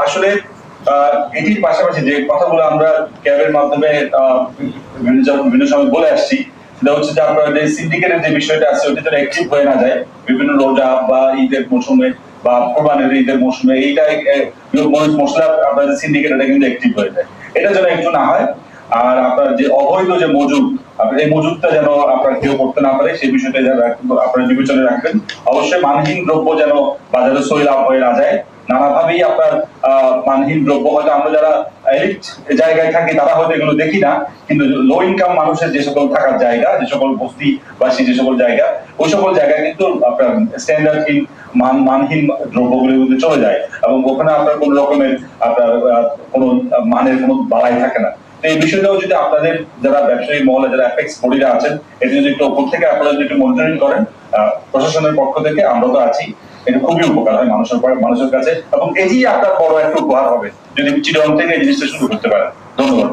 আসলে এটির পাশাপাশি যে কথাগুলো আমরা ক্যাবের মাধ্যমে বিভিন্ন সময় বলে আসছি, সেটা হচ্ছে যে আপনার যে সিন্ডিকেটের যে বিষয়টা আছে ওটা যেন অ্যাক্টিভ হয়ে না যায় বিভিন্ন রোজা বা ঈদের মৌসুমে বা কোরবানির ঈদের মৌসুমে, এইটা মরিচ মশলা আপনার যে সিন্ডিকেট এটা কিন্তু অ্যাক্টিভ হয়ে যায়, এটা যেন একটু না হয়। আর আপনার যে অবৈধ যে মজুদ, এই মজুদটা যেন আপনার কেউ করতে না পারে সেই বিষয়টা যেন আপনার বিবেচনায় রাখবেন। অবশ্যই মানহীন দ্রব্য যেন বাজারে সইলাভ হয়ে না যায়। নানাভাবেই আপনার মানহীন দ্রব্য হয়তো আমরা যারা এলিট জায়গায় থাকি তারা হয়তো এগুলো দেখি না, কিন্তু লো ইনকাম মানুষের যে সকল থাকার জায়গা, যে সকল বস্তি বাসী যে সকল জায়গা, ওই সকল জায়গায় কিন্তু আপনার স্ট্যান্ডার্ডহীন মানহীন দ্রব্যগুলো কিন্তু চলে যায় এবং ওখানে আপনার কোন রকমের আপনার কোন মানের কোন বালাই থাকে না। এই বিষয়টাও যদি আপনাদের যারা ব্যবসায়ী মহলে যারা অ্যাপেক্স বডিরা আছেন, এটা যদি একটু উপর থেকে আপনারা যদি একটু মনিটরিং করেন প্রশাসনের পক্ষ থেকে, আমরা তো আছি, এটা খুবই উপকার হয় মানুষের কাছে এবং এটি আপনার বড় একটা উপহার হবে যদি চিরং থেকে এই জিনিসটা শুরু করতে পারেন। ধন্যবাদ।